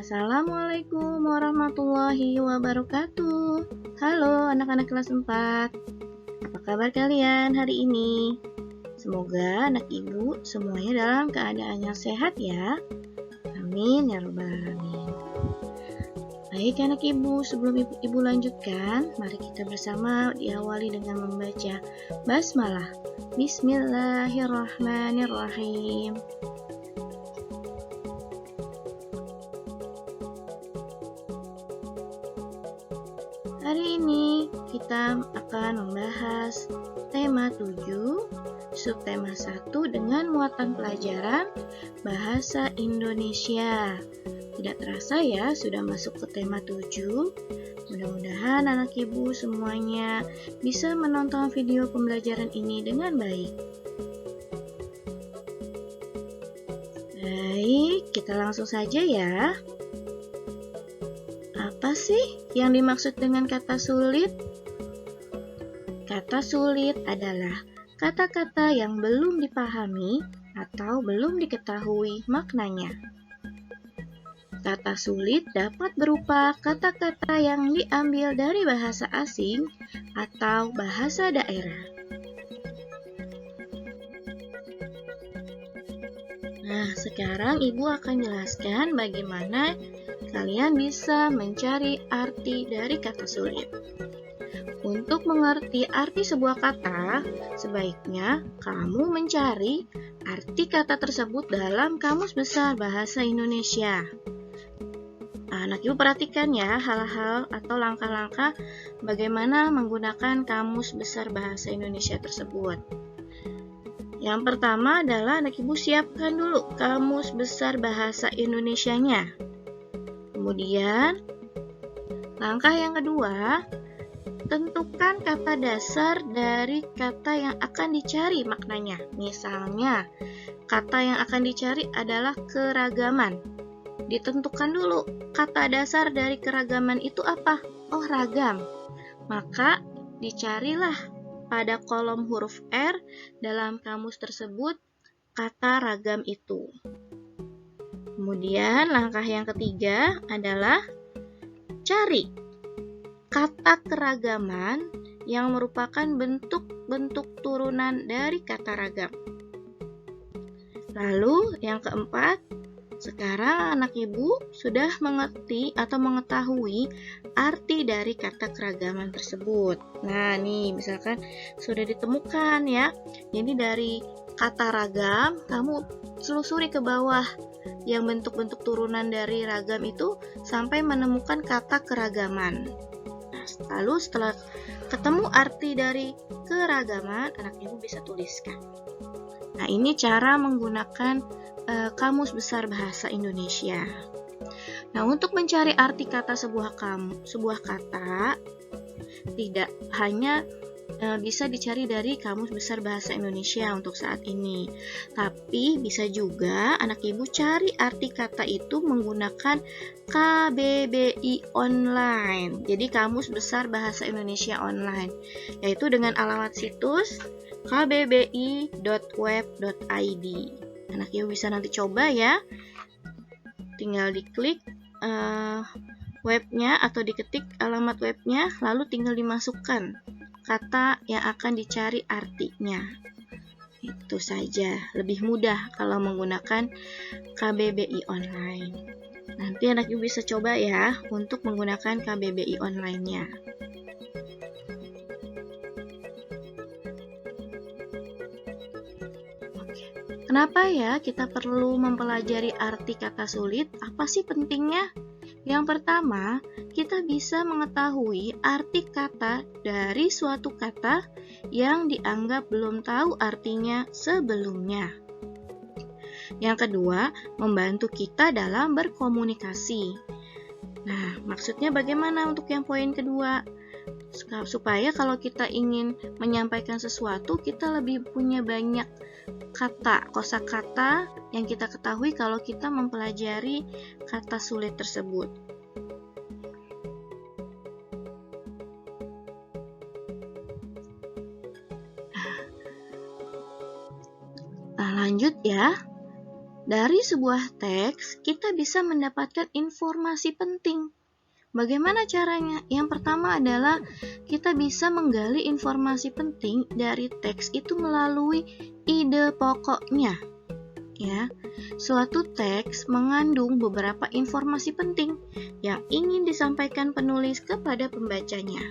Assalamualaikum warahmatullahi wabarakatuh. Halo anak-anak kelas 4. Apa kabar kalian hari ini? Semoga anak ibu semuanya dalam keadaan yang sehat ya. Amin ya rabbal alamin. Baik anak ibu, sebelum ibu lanjutkan, mari kita bersama diawali dengan membaca basmalah. Bismillahirrahmanirrahim. Hari ini kita akan membahas tema 7, subtema 1 dengan muatan pelajaran Bahasa Indonesia. Tidak terasa ya, sudah masuk ke tema 7. Mudah-mudahan anak ibu semuanya bisa menonton video pembelajaran ini dengan baik. Baik, kita langsung saja ya. Apa sih yang dimaksud dengan kata sulit? Kata sulit adalah kata-kata yang belum dipahami atau belum diketahui maknanya. Kata sulit dapat berupa kata-kata yang diambil dari bahasa asing atau bahasa daerah. Nah, sekarang ibu akan jelaskan bagaimana kalian bisa mencari arti dari kata sulit. Untuk mengerti arti sebuah kata, sebaiknya kamu mencari arti kata tersebut dalam Kamus Besar Bahasa Indonesia. Anak ibu perhatikan ya hal-hal atau langkah-langkah bagaimana menggunakan Kamus Besar Bahasa Indonesia tersebut. Yang pertama adalah anak ibu siapkan dulu Kamus Besar Bahasa Indonesianya. Kemudian, langkah yang kedua, tentukan kata dasar dari kata yang akan dicari maknanya. Misalnya, kata yang akan dicari adalah keragaman. Ditentukan dulu, kata dasar dari keragaman itu apa? Oh, ragam. Maka, dicarilah pada kolom huruf R dalam kamus tersebut kata ragam itu. Kemudian langkah yang ketiga adalah cari kata keragaman yang merupakan bentuk-bentuk turunan dari kata ragam. Lalu yang keempat, sekarang anak ibu sudah mengerti atau mengetahui arti dari kata keragaman tersebut. Nah nih misalkan sudah ditemukan ya. Jadi dari kata ragam kamu telusuri ke bawah yang bentuk-bentuk turunan dari ragam itu sampai menemukan kata keragaman. Nah, lalu setelah ketemu arti dari keragaman, anak ibu bisa tuliskan. Nah, ini cara menggunakan Kamus Besar Bahasa Indonesia. Nah, untuk mencari arti kata sebuah kata tidak hanya bisa dicari dari Kamus Besar Bahasa Indonesia untuk saat ini. Tapi bisa juga anak ibu cari arti kata itu menggunakan KBBI Online. Jadi Kamus Besar Bahasa Indonesia Online, yaitu dengan alamat situs kbbi.web.id. Anak ibu bisa nanti coba ya. Tinggal diklik webnya atau diketik alamat webnya, lalu tinggal dimasukkan kata yang akan dicari artinya. Itu saja, lebih mudah kalau menggunakan KBBI Online. Nanti anak ibu bisa coba ya untuk menggunakan KBBI Online-nya. Kenapa ya kita perlu mempelajari arti kata sulit? Apa sih pentingnya? Yang pertama, kita bisa mengetahui arti kata dari suatu kata yang dianggap belum tahu artinya sebelumnya. Yang kedua, membantu kita dalam berkomunikasi. Nah, maksudnya bagaimana untuk yang poin kedua? Supaya kalau kita ingin menyampaikan sesuatu, kita lebih punya banyak kosakata yang kita ketahui kalau kita mempelajari kata sulit tersebut. Nah, lanjut ya. Dari sebuah teks, kita bisa mendapatkan informasi penting. Bagaimana caranya? Yang pertama adalah kita bisa menggali informasi penting dari teks itu melalui ide pokoknya. Ya, suatu teks mengandung beberapa informasi penting yang ingin disampaikan penulis kepada pembacanya.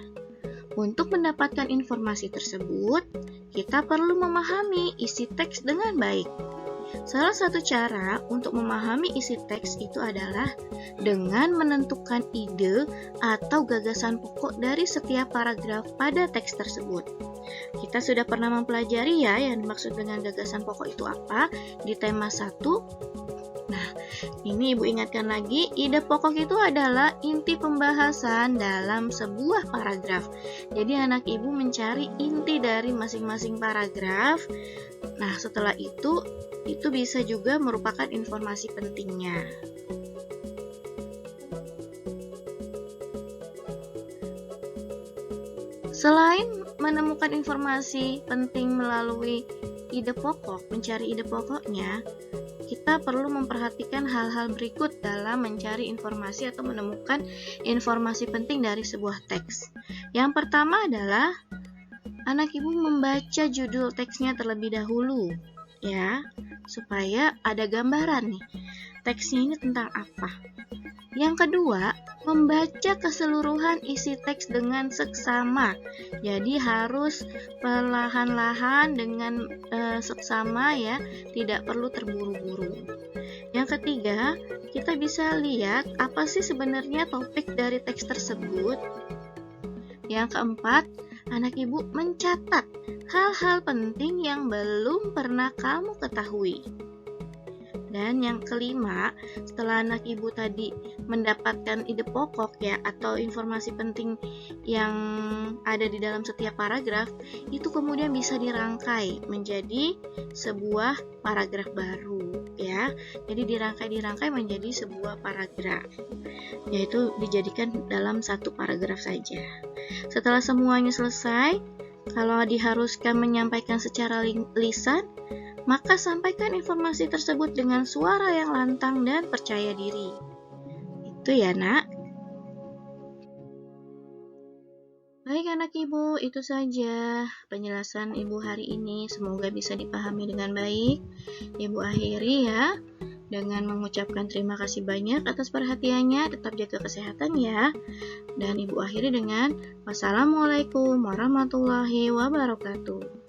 Untuk mendapatkan informasi tersebut, kita perlu memahami isi teks dengan baik. Salah satu cara untuk memahami isi teks itu adalah dengan menentukan ide atau gagasan pokok dari setiap paragraf pada teks tersebut. Kita sudah pernah mempelajari ya yang dimaksud dengan gagasan pokok itu apa di tema 1. Nah, ini Ibu ingatkan lagi, ide pokok itu adalah inti pembahasan dalam sebuah paragraf. Jadi anak Ibu mencari inti dari masing-masing paragraf. Nah, setelah itu bisa juga merupakan informasi pentingnya. Selain menemukan informasi penting melalui ide pokok, mencari ide pokoknya, kita perlu memperhatikan hal-hal berikut dalam mencari informasi atau menemukan informasi penting dari sebuah teks. Yang pertama adalah anak Ibu membaca judul teksnya terlebih dahulu, ya, supaya ada gambaran nih, teksnya ini tentang apa. Yang kedua, membaca keseluruhan isi teks dengan seksama. Jadi harus perlahan-lahan dengan seksama ya, tidak perlu terburu-buru. Yang ketiga, kita bisa lihat apa sih sebenarnya topik dari teks tersebut. Yang keempat, anak Ibu mencatat hal-hal penting yang belum pernah kamu ketahui. Dan yang kelima, setelah anak Ibu tadi mendapatkan ide pokok ya atau informasi penting yang ada di dalam setiap paragraf, itu kemudian bisa dirangkai menjadi sebuah paragraf baru ya. Jadi dirangkai menjadi sebuah paragraf. Yaitu dijadikan dalam satu paragraf saja. Setelah semuanya selesai, kalau diharuskan menyampaikan secara lisan, maka sampaikan informasi tersebut dengan suara yang lantang dan percaya diri. Itu ya, Nak. Baik anak Ibu, itu saja penjelasan Ibu hari ini. Semoga bisa dipahami dengan baik. Ibu akhiri ya dengan mengucapkan terima kasih banyak atas perhatiannya. Tetap jaga kesehatan ya. Dan Ibu akhiri dengan wassalamualaikum warahmatullahi wabarakatuh.